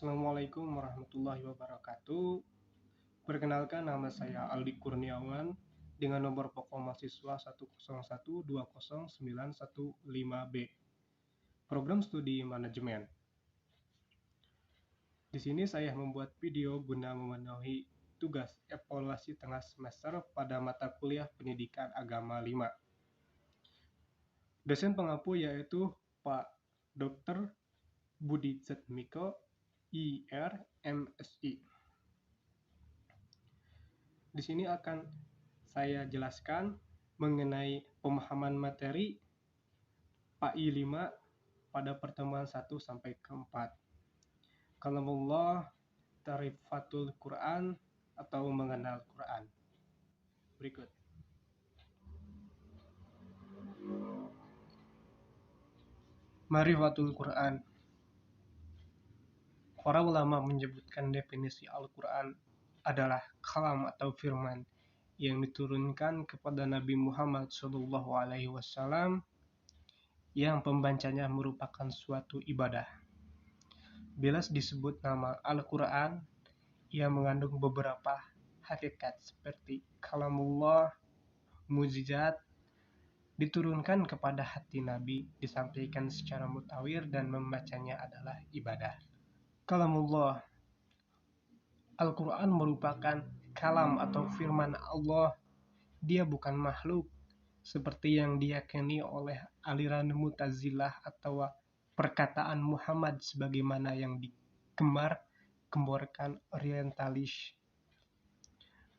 Assalamualaikum warahmatullahi wabarakatuh. Perkenalkan, nama saya Aldi Kurniawan dengan nomor pokok mahasiswa 101209115B. Program Studi Manajemen. Di sini saya membuat video guna memenuhi tugas evaluasi tengah semester pada mata kuliah Pendidikan Agama 5. Dosen pengampu yaitu Pak Dr. Budi Zatmiko, IR, MSI. Di sini akan saya jelaskan mengenai pemahaman materi PAI 5 pada pertemuan 1 sampai ke 4. Kalamullah, Ta'rifatul Quran atau mengenal Quran. Berikut. Ma'rifatul Quran. Para ulama menyebutkan definisi Al-Quran adalah kalam atau firman yang diturunkan kepada Nabi Muhammad SAW yang pembacanya merupakan suatu ibadah. Bila disebut nama Al-Quran, ia mengandung beberapa hakikat seperti kalamullah, mukjizat, diturunkan kepada hati Nabi, disampaikan secara mutawir dan membacanya adalah ibadah. Kalamullah. Al-Quran merupakan kalam atau firman Allah. Dia bukan makhluk seperti yang diyakini oleh aliran Mu'tazilah atau perkataan Muhammad sebagaimana yang digembar-gemborkan orientalis.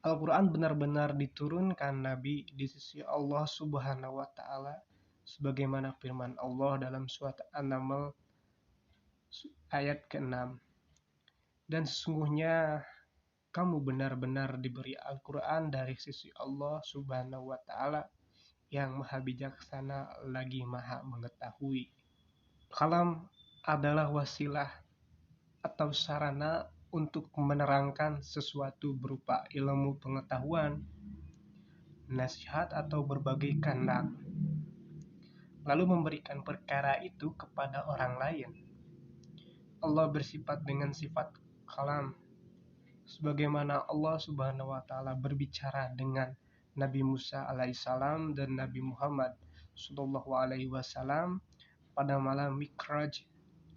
Al-Quran benar-benar diturunkan Nabi di sisi Allah Subhanahu wa Ta'ala sebagaimana firman Allah dalam surat An-Naml ayat ke-6. Dan sesungguhnya kamu benar-benar diberi Al-Quran dari sisi Allah Subhanahu wa Ta'ala yang maha bijaksana lagi maha mengetahui. Kalam adalah wasilah atau sarana untuk menerangkan sesuatu berupa ilmu pengetahuan, nasihat atau berbagai kehendak, lalu memberikan perkara itu kepada orang lain. Allah bersifat dengan sifat kalam, sebagaimana Allah Subhanahu wa Ta'ala berbicara dengan Nabi Musa alaihissalam dan Nabi Muhammad sallallahu alaihi wasallam pada malam Mi'raj,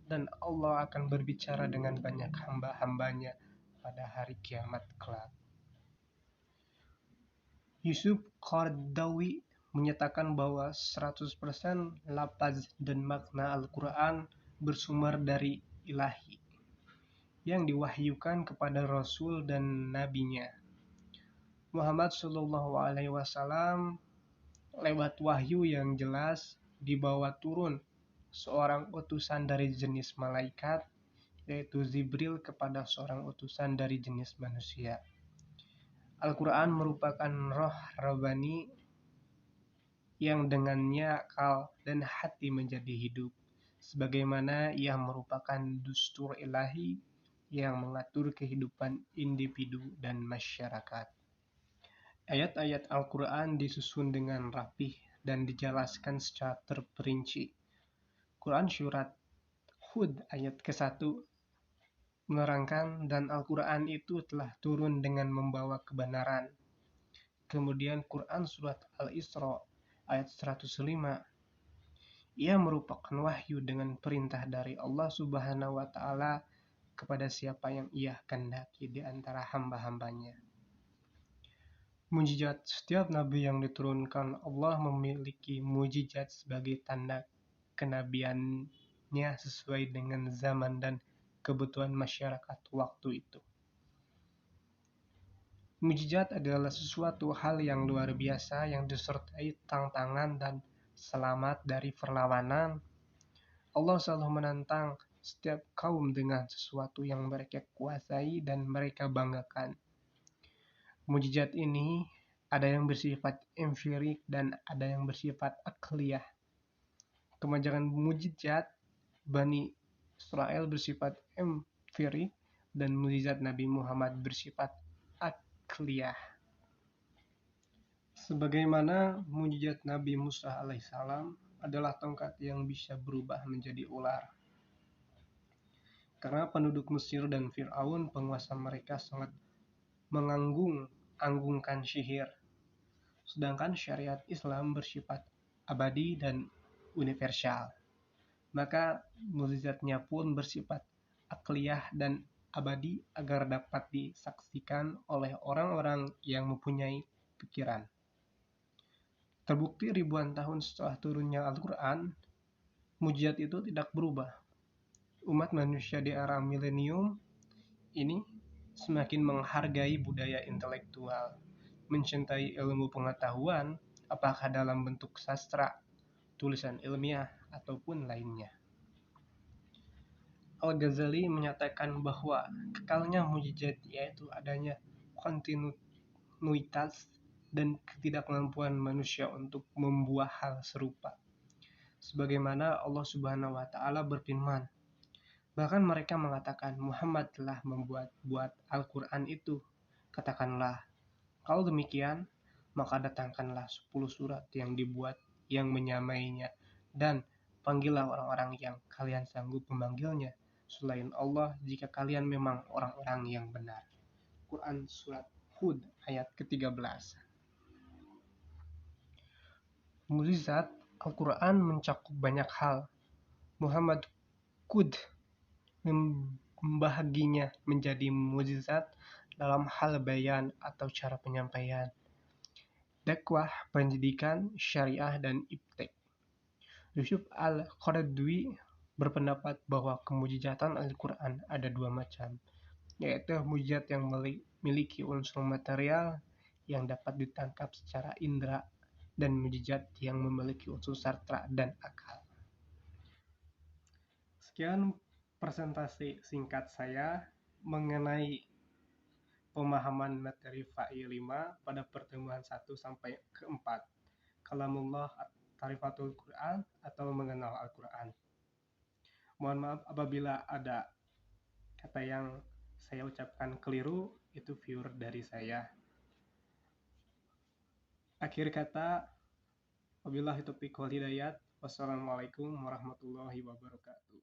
dan Allah akan berbicara dengan banyak hamba-hambanya pada hari kiamat kelak. Yusuf Qaradawi menyatakan bahwa 100% lafaz dan makna Al-Quran bersumber dari ilahi yang diwahyukan kepada Rasul dan Nabinya Muhammad Sallallahu Alaihi Wasallam lewat wahyu yang jelas dibawa turun seorang utusan dari jenis malaikat, yaitu Jibril, kepada seorang utusan dari jenis manusia. Al-Quran merupakan roh Rabbani yang dengannya akal dan hati menjadi hidup, sebagaimana ia merupakan dustur ilahi yang mengatur kehidupan individu dan masyarakat. Ayat-ayat Al-Quran disusun dengan rapih dan dijelaskan secara terperinci. Quran Surat Hud ayat ke-1 menerangkan, dan Al-Quran itu telah turun dengan membawa kebenaran. Kemudian Quran Surat Al-Isra ayat 105, ia merupakan wahyu dengan perintah dari Allah Subhanahu wa Ta'ala kepada siapa yang ia kehendaki di antara hamba-hambanya. Mujizat. Setiap nabi yang diturunkan Allah memiliki mujizat sebagai tanda kenabiannya sesuai dengan zaman dan kebutuhan masyarakat waktu itu. Mujizat adalah sesuatu hal yang luar biasa yang disertai tantangan dan selamat dari perlawanan. Allah selalu menantang setiap kaum dengan sesuatu yang mereka kuasai dan mereka banggakan. Mujizat ini ada yang bersifat empirik dan ada yang bersifat akliyah. Kebanyakan mujizat Bani Israel bersifat empirik dan mujizat Nabi Muhammad bersifat akliyah. Sebagaimana mujizat Nabi Musa alaihissalam adalah tongkat yang bisa berubah menjadi ular. Karena penduduk Mesir dan Fir'aun, penguasa mereka, sangat menganggung-anggungkan sihir, sedangkan syariat Islam bersifat abadi dan universal. Maka mukjizatnya pun bersifat akliyah dan abadi agar dapat disaksikan oleh orang-orang yang mempunyai pikiran. Terbukti ribuan tahun setelah turunnya Al-Quran, mukjizat itu tidak berubah. Umat manusia di era milenium ini semakin menghargai budaya intelektual, mencintai ilmu pengetahuan, apakah dalam bentuk sastra, tulisan ilmiah, ataupun lainnya. Al-Ghazali menyatakan bahwa kekalnya mukjizat yaitu adanya kontinuitas dan ketidakmampuan manusia untuk membuat hal serupa. Sebagaimana Allah Subhanahu wa taala berfirman, bahkan mereka mengatakan Muhammad telah membuat Al-Qur'an itu. Katakanlah, kalau demikian, maka datangkanlah 10 surat yang dibuat yang menyamainya, dan panggillah orang-orang yang kalian sanggup memanggilnya selain Allah jika kalian memang orang-orang yang benar. Quran Surat Hud ayat ke-13. Mukjizat Al-Quran mencakup banyak hal. Muhammad Qud membahaginya menjadi mukjizat dalam hal bayan atau cara penyampaian, dakwah, pendidikan, syariah, dan iptek. Yusuf Al-Qaradawi berpendapat bahwa kemujizatan Al-Quran ada dua macam, yaitu mukjizat yang memiliki unsur material yang dapat ditangkap secara indera, dan mukjizat yang memiliki unsur sastra dan akal. Sekian presentasi singkat saya mengenai pemahaman materi FAI 5 pada pertemuan 1 sampai ke 4. Kalamullah Tarifatul Quran atau mengenal Al-Quran. Mohon maaf apabila ada kata yang saya ucapkan keliru, itu viewer dari saya. Akhir kata, wabillahi taufiq wal hidayah. Wassalamualaikum warahmatullahi wabarakatuh.